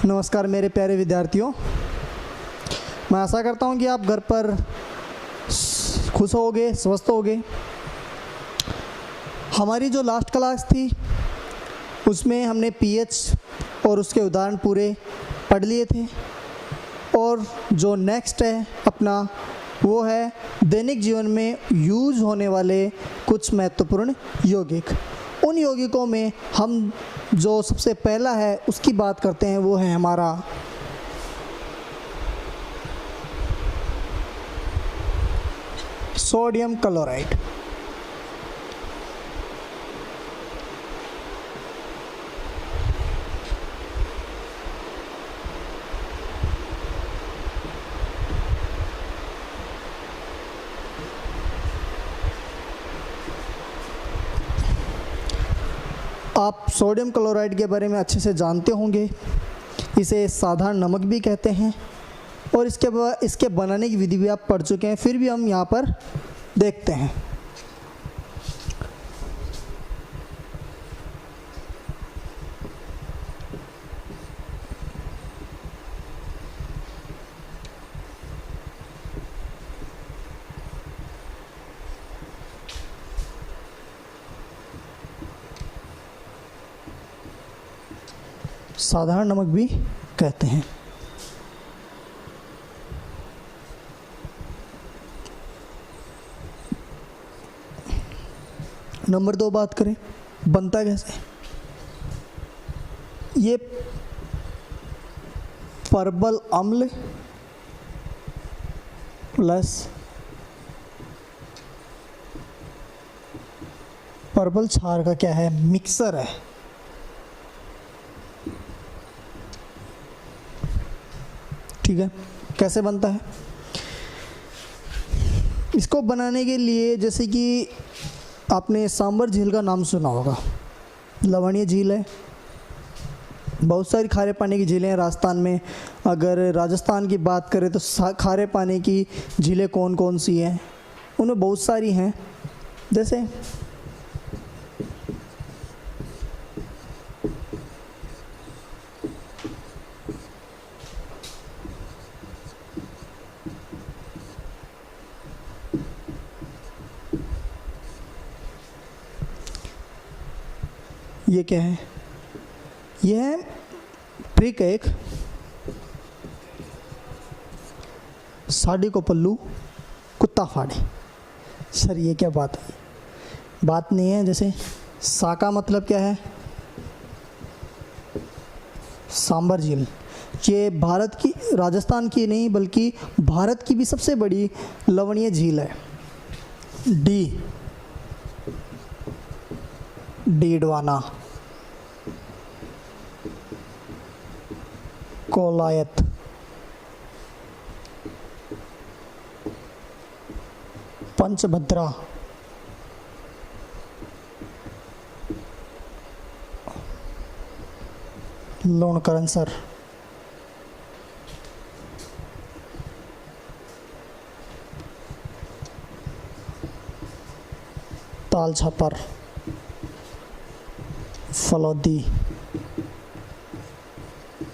नमस्कार मेरे प्यारे विद्यार्थियों, मैं आशा करता हूँ कि आप घर पर खुश होगे, स्वस्थ होगे। हमारी जो लास्ट क्लास थी उसमें हमने पीएच और उसके उदाहरण पूरे पढ़ लिए थे और जो नेक्स्ट है अपना वो है दैनिक जीवन में यूज़ होने वाले कुछ महत्वपूर्ण यौगिक। उन यौगिकों में हम जो सबसे पहला है उसकी बात करते हैं, वो है हमारा सोडियम क्लोराइड। आप सोडियम क्लोराइड के बारे में अच्छे से जानते होंगे। इसे साधारण नमक भी कहते हैं और इसके बनाने की विधि भी आप पढ़ चुके हैं, फिर भी हम यहाँ पर देखते हैं। साधारण नमक भी कहते हैं। नंबर 2 बात करें, बनता कैसे? ये परबल अम्ल प्लस परबल क्षार का क्या है, मिक्सर है। ठीक है, कैसे बनता है? इसको बनाने के लिए जैसे कि आपने सांबर झील का नाम सुना होगा, लवणीय झील है। बहुत सारी खारे पानी की झीलें हैं राजस्थान में। अगर राजस्थान की बात करें तो खारे पानी की झीलें कौन कौन सी हैं? उनमें बहुत सारी हैं, जैसे ये क्या है? यह है ट्रिक एक साड़ी को पल्लू कुत्ता फाड़े। सर ये क्या बात है? बात नहीं है। जैसे सा का मतलब क्या है? सांबर झील। ये भारत की, राजस्थान की नहीं बल्कि भारत की भी सबसे बड़ी लवणीय झील है। डीडवाना, कोलायत, पंचभद्रा, लोणकरनसर, ताल छापर, फलौदी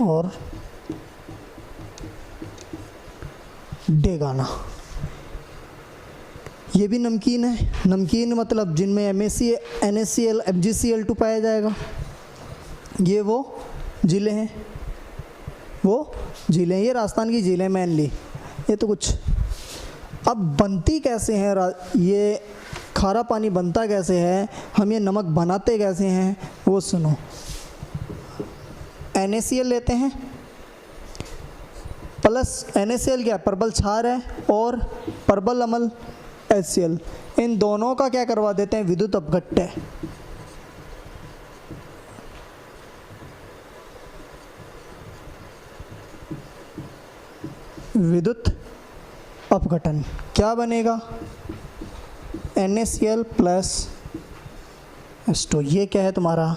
और डेगाना। ये भी नमकीन है। नमकीन मतलब जिनमें NaCl, MgCl2 पाया जाएगा। ये वो झीलें हैं, ये राजस्थान की झीलें मेनली। ये तो कुछ। अब बनती कैसे हैं ये खारा पानी बनता कैसे है, हम ये नमक बनाते कैसे हैं, वो सुनो। NaCl लेते हैं प्लस NaCl क्या, परबल क्षार है, और परबल अम्ल HCl। इन दोनों का क्या करवा देते हैं, विद्युत अपघट्य। विद्युत अपघटन क्या बनेगा? NaCl plus H2। ये क्या है तुम्हारा?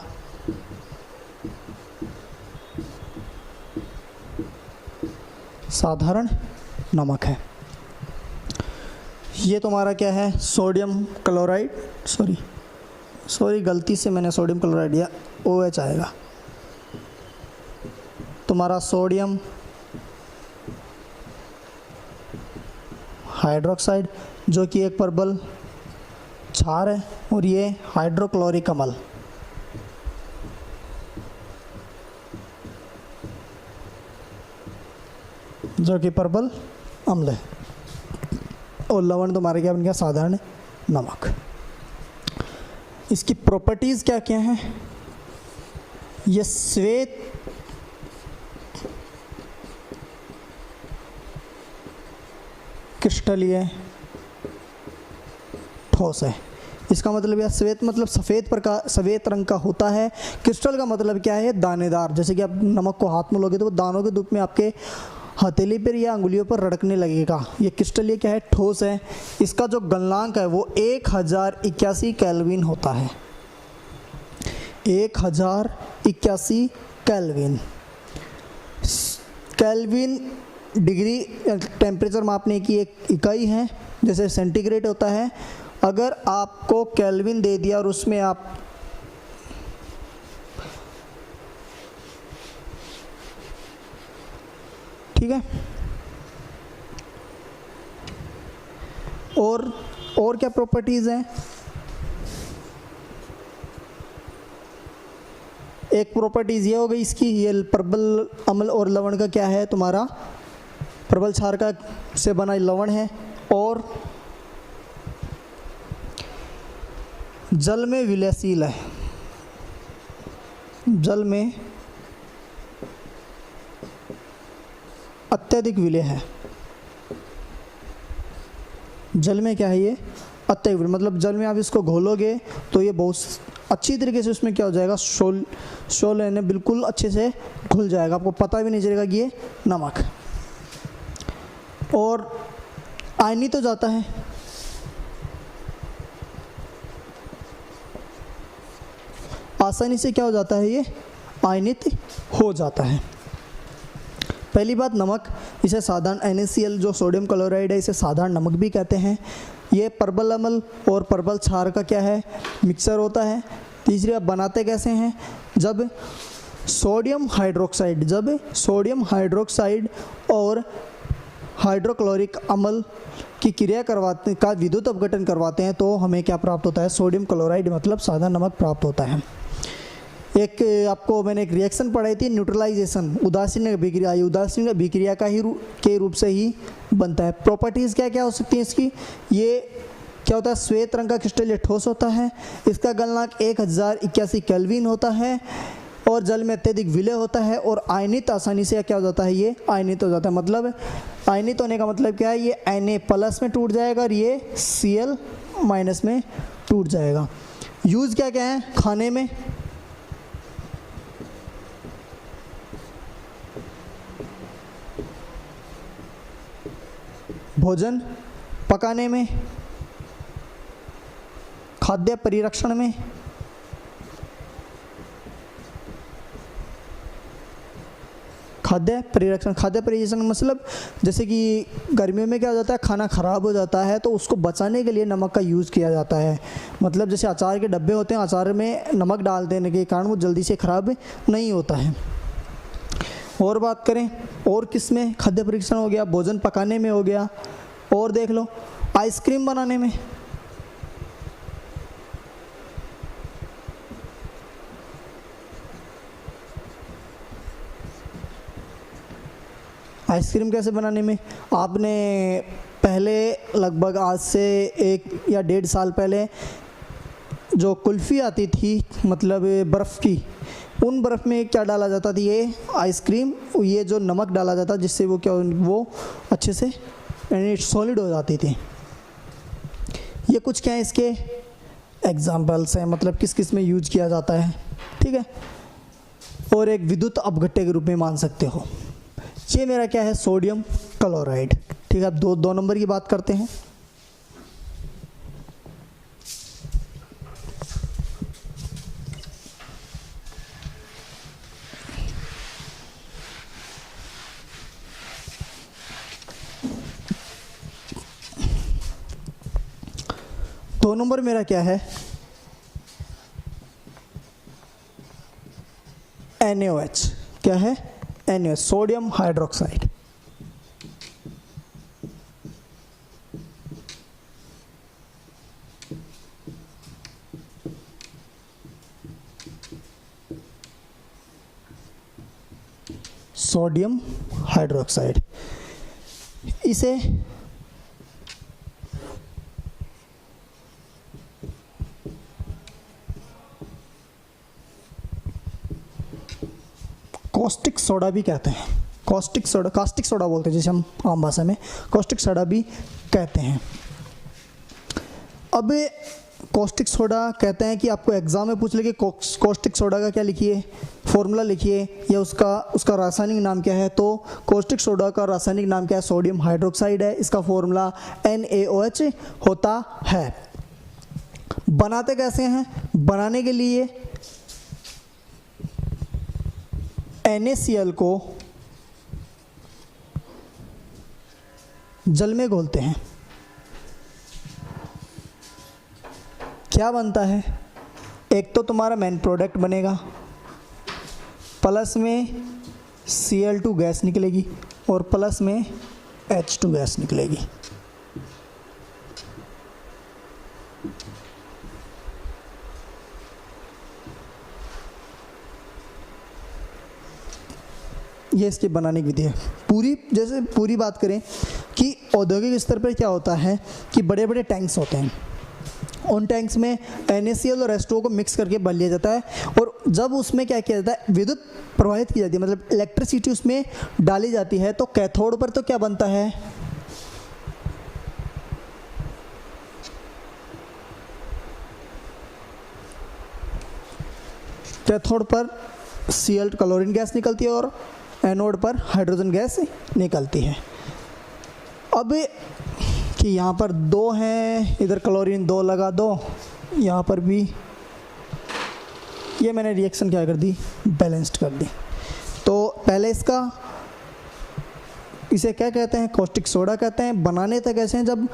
साधारण नमक है। ये तुम्हारा क्या है? Sodium chloride. सॉरी गलती से मैंने सोडियम क्लोराइड दिया, OH आएगा। तुम्हारा सोडियम हाइड्रोक्साइड जो कि एक प्रबल क्षार है, और ये हाइड्रोक्लोरिक अम्ल जो कि प्रबल अम्ल है, और लवण तुम्हारे क्या बन गया, साधारण नमक। इसकी प्रॉपर्टीज़ क्या क्या हैं? ये श्वेत क्रिस्टलीय ठोस है। इसका मतलब यह श्वेत मतलब सफ़ेद रंग का होता है। क्रिस्टल का मतलब क्या है? दानेदार। जैसे कि आप नमक को हाथ में लोगे तो वो दानों के रूप में आपके हथेली पर या अंगुलियों पर रड़कने लगेगा। ये क्रिस्टल, ये क्या है? ठोस है। इसका जो गलनांक है वो 1081 केल्विन होता है। 1081 केल्विन। केल्विन डिग्री टेम्परेचर मापने की एक इकाई है, जैसे सेंटीग्रेड होता है। अगर आपको केल्विन दे दिया और उसमें आप ठीक है, और क्या प्रॉपर्टीज़ हैं? एक प्रॉपर्टीज़ ये हो गई इसकी, ये प्रबल अम्ल और लवण का क्या है, तुम्हारा प्रबल क्षार का से बना लवण है, और जल में विलयशील है। जल में अत्यधिक विलय है। जल में क्या है? ये अत्यधिक विलय, मतलब जल में आप इसको घोलोगे तो ये बहुत अच्छी तरीके से उसमें क्या हो जाएगा, शोल यानी बिल्कुल अच्छे से घुल जाएगा, आपको पता भी नहीं चलेगा कि ये नमक। और आयनित हो जाता है। आसानी से क्या हो जाता है? ये आयनित हो जाता है। पहली बात, नमक, इसे साधारण NaCl जो सोडियम क्लोराइड है, इसे साधारण नमक भी कहते हैं। ये प्रबल अम्ल और प्रबल क्षार का क्या है, मिक्सर होता है। तीसरी बात, बनाते कैसे हैं? जब सोडियम हाइड्रोक्साइड और हाइड्रोक्लोरिक अम्ल की क्रिया करवाते का विद्युत अपघटन करवाते हैं तो हमें क्या प्राप्त होता है? सोडियम क्लोराइड मतलब साधारण नमक प्राप्त होता है। एक आपको मैंने एक रिएक्शन पढ़ाई थी, न्यूट्रलाइजेशन, उदासीन अभिक्रिया। ये उदासीन अभिक्रिया के रूप से ही बनता है। प्रॉपर्टीज़ क्या क्या हो सकती हैं इसकी? ये क्या होता है? श्वेत रंग का क्रिस्टल, ये ठोस होता है। इसका गलनांक 1081 केल्विन होता है, और जल में अत्यधिक विलय होता है, और आयनित आसानी से क्या हो जाता है? ये आयनित हो जाता है। मतलब आयनित होने का मतलब क्या है? ये Na+ में टूट जाएगा और ये Cl- में टूट जाएगा। यूज़ क्या क्या है खाने में? भोजन पकाने में, खाद्य परिरक्षण में, खाद्य परिरक्षण मतलब जैसे कि गर्मियों में क्या हो जाता है, खाना ख़राब हो जाता है तो उसको बचाने के लिए नमक का यूज़ किया जाता है। मतलब जैसे अचार के डब्बे होते हैं, अचार में नमक डाल देने के कारण वो जल्दी से ख़राब नहीं होता है। और बात करें और किस में? खाद्य परीक्षण हो गया, भोजन पकाने में हो गया, और देख लो आइसक्रीम बनाने में। आइसक्रीम कैसे बनाने में? आपने पहले लगभग आज से 1 या 1.5 साल पहले जो कुल्फ़ी आती थी, मतलब बर्फ़ की, उन बर्फ़ में क्या डाला जाता था? ये आइसक्रीम, ये जो नमक डाला जाता जिससे वो क्या, वो अच्छे से यानी सॉलिड हो जाती थी। ये कुछ क्या है इसके एग्जाम्पल्स हैं, मतलब किस किस में यूज किया जाता है, ठीक है। और एक विद्युत अपघट्य के रूप में मान सकते हो। ये मेरा क्या है? सोडियम क्लोराइड, ठीक है। अब दो नंबर की बात करते हैं। दो नंबर मेरा क्या है? NaOH। क्या है? NaOH, sodium hydroxide. Sodium hydroxide, इसे कॉस्टिक सोडा भी कहते हैं। कास्टिक सोडा बोलते हैं जिसे हम आम भाषा में कॉस्टिक सोडा भी कहते हैं। अब कॉस्टिक सोडा कहते हैं कि आपको एग्जाम में पूछ ले कि कॉस्टिक सोडा का क्या लिखिए, फॉर्मूला लिखिए या उसका रासायनिक नाम क्या है। तो कॉस्टिक सोडा का रासायनिक नाम क्या है, सोडियम हाइड्रोक्साइड है। इसका फॉर्मूला NaOH होता है। बनाते कैसे हैं, बनाने के लिए NaCl को जल में घोलते हैं। क्या बनता है, एक तो तुम्हारा मेन प्रोडक्ट बनेगा, प्लस में Cl2 गैस निकलेगी और प्लस में H2 गैस निकलेगी। ये इसके बनाने की विधि है। पूरी बात करें कि औद्योगिक स्तर पर क्या होता है कि बड़े बड़े टैंक्स होते हैं, उन टैंक्स में NaCl और H2O को मिक्स करके भर लिया जाता है और जब उसमें क्या किया जाता है, विद्युत प्रवाहित की जाती है, मतलब इलेक्ट्रिसिटी उसमें डाली जाती है। तो कैथोड पर तो क्या बनता है, कैथोड पर Cl क्लोरीन गैस निकलती है और एनोड पर हाइड्रोजन गैस निकलती है। अब कि यहाँ पर 2 हैं, इधर क्लोरीन 2 लगा दो, यहाँ पर भी ये मैंने रिएक्शन क्या कर दी, बैलेंस्ड कर दी। तो पहले इसे क्या कहते हैं, कॉस्टिक सोडा कहते हैं। बनाने तक ऐसे हैं जब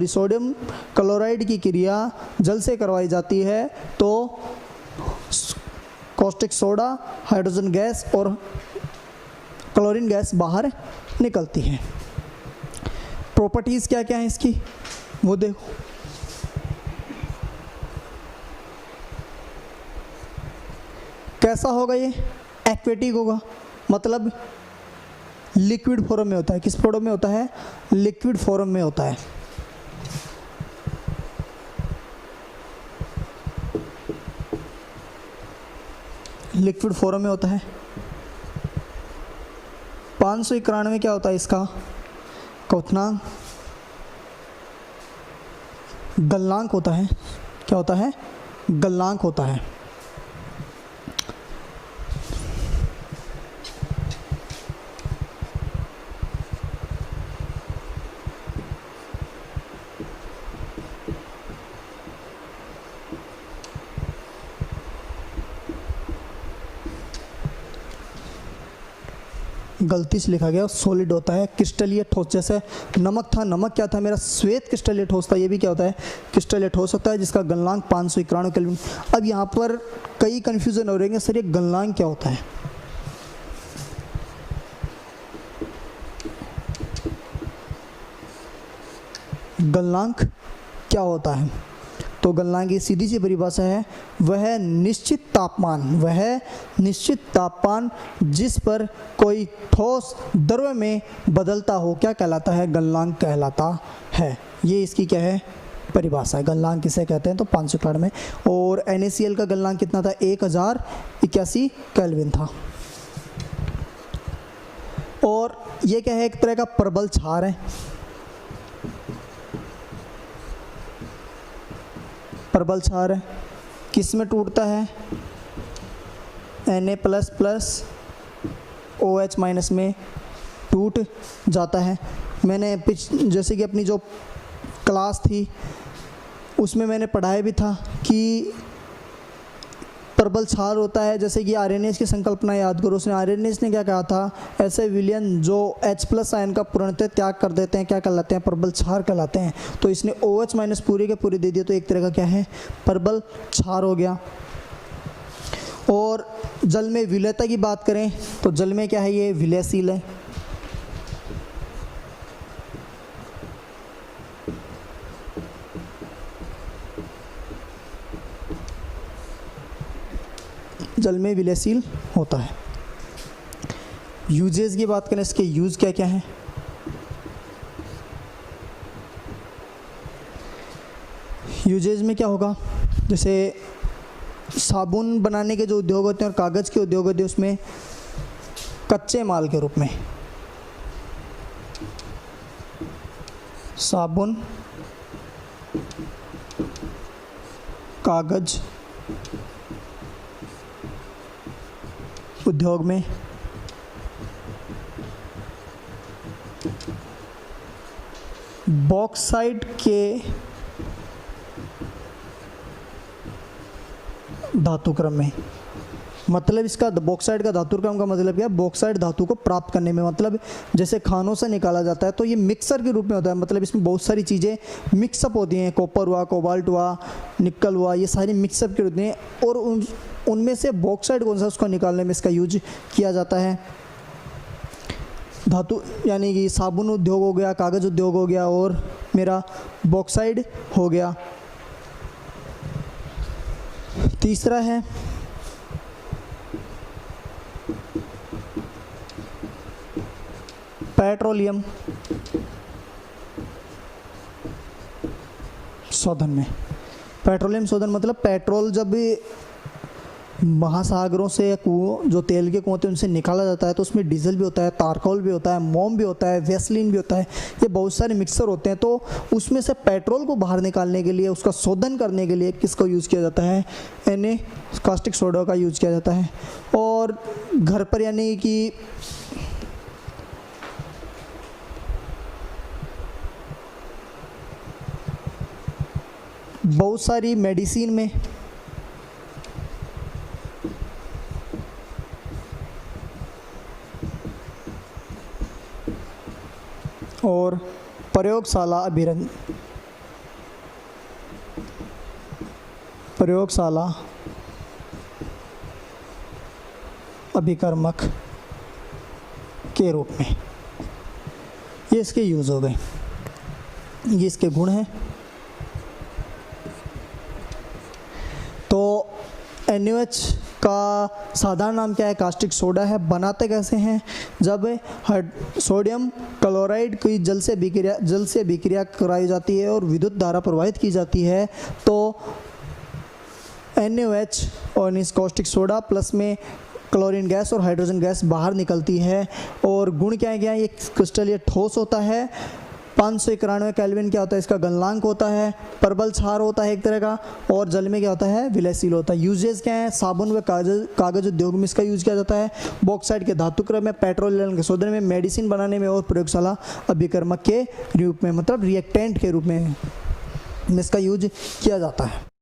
सोडियम क्लोराइड की क्रिया जल से करवाई जाती है तो कॉस्टिक सोडा, हाइड्रोजन गैस और क्लोरीन गैस बाहर निकलती है। प्रॉपर्टीज़ क्या क्या हैं इसकी वो देखो। कैसा होगा ये, एक्वेटिक होगा, मतलब लिक्विड फॉर्म में होता है। किस फॉर्म में होता है, लिक्विड फॉर्म में होता है। लिक्विड फॉर्म में होता है। 591 में क्या होता है इसका क्वथनांक, गलनांक होता है। क्या होता है, गलनांक होता है। गलती से लिखा गया, सॉलिड होता है, क्रिस्टलीय ठोस। जैसे नमक था, नमक क्या था मेरा, श्वेत क्रिस्टलीय ठोस था। ये भी क्या होता है, क्रिस्टलीय ठोस होता है जिसका गलनांक 591 केल्विन। अब यहाँ पर कई कंफ्यूजन हो रहे हैं, सर ये गलनांक क्या होता है। गलनांक क्या होता है, तो गलनांक की सीधी सी परिभाषा है, वह निश्चित तापमान जिस पर कोई ठोस द्रव्य में बदलता हो, क्या कहलाता है, गलनांक कहलाता है। ये इसकी क्या है, परिभाषा है। गलनांक किसे कहते हैं, तो 591 में। और NaCl का गलनांक कितना था, 1081 केल्विन था। और ये क्या है, एक तरह का प्रबल क्षार है। प्रबल क्षार है, किस में टूटता है, Na++ OH- में टूट जाता है। मैंने जैसे कि अपनी जो क्लास थी उसमें मैंने पढ़ाया भी था कि प्रबल क्षार होता है। जैसे कि आर्यनेज की संकल्पना याद करो, उसने आर्यनेज ने क्या कहा था, ऐसे विलयन जो H+ आयन का पूर्णतः त्याग कर देते हैं क्या कहलाते हैं, प्रबल क्षार कहलाते हैं। तो इसने OH- पूरे के पूरे दे दिए, तो एक तरह का क्या है, प्रबल क्षार हो गया। और जल में विलयता की बात करें तो जल में क्या है, ये विलयशील है। जल में विलयशील होता है। यूजेस की बात करें, इसके यूज़ क्या क्या हैं। यूजेस में क्या होगा, जैसे साबुन बनाने के जो उद्योग होते हैं और कागज़ के उद्योग होते हैं उसमें कच्चे माल के रूप में साबुन, कागज़ उद्योग में बॉक्साइट के धातुक्रम में, मतलब इसका बॉक्साइट का धातुक्रम का मतलब क्या है, बॉक्साइट धातु को प्राप्त करने में, मतलब जैसे खानों से निकाला जाता है तो ये मिक्सर के रूप में होता है, मतलब इसमें बहुत सारी चीज़ें मिक्सअप होती हैं, कॉपर हुआ, कोबाल्ट हुआ, निकल हुआ, ये सारी मिक्सअप के रूप में, और उनमें से बॉक्साइट कौन सा उसको निकालने में इसका यूज किया जाता है। धातु यानी कि साबुन उद्योग हो गया, कागज़ उद्योग हो गया और मेरा बॉक्साइट हो गया। तीसरा है पेट्रोलियम शोधन में। पेट्रोलियम शोधन मतलब पेट्रोल जब महासागरों से या कुओं, जो तेल के कुएं होते हैं उनसे निकाला जाता है तो उसमें डीजल भी होता है, तारकोल भी होता है, मोम भी होता है, वैसलीन भी होता है, ये बहुत सारे मिक्सर होते हैं। तो उसमें से पेट्रोल को बाहर निकालने के लिए, उसका शोधन करने के लिए किसका यूज़ किया जाता है, कास्टिक सोडा का यूज़ किया जाता है। और घर पर यानी कि बहुत सारी मेडिसिन में और प्रयोगशाला अभिकर्मक के रूप में, ये इसके यूज़ हो गए, ये इसके गुण हैं। तो NaOH का साधारण नाम क्या है, कास्टिक सोडा है। बनाते कैसे हैं, जब सोडियम क्लोराइड की जल से अभिक्रिया कराई जाती है और विद्युत धारा प्रवाहित की जाती है तो NaOH और इस कास्टिक सोडा प्लस में क्लोरीन गैस और हाइड्रोजन गैस बाहर निकलती है। और गुण क्या है, ये क्रिस्टल ये ठोस होता है। 591 केल्विन क्या होता है, इसका गलनांक होता है। प्रबल क्षार होता है एक तरह का, और जल में क्या होता है, विलयशील होता है। यूजेस क्या है, साबुन व कागज उद्योग में इसका यूज किया जाता है, बॉक्साइट के धातुक्रम में, पेट्रोलियम के शोधन में, मेडिसिन बनाने में और प्रयोगशाला अभिकर्मक के रूप में, मतलब रिएक्टेंट के रूप में इसका यूज किया जाता है।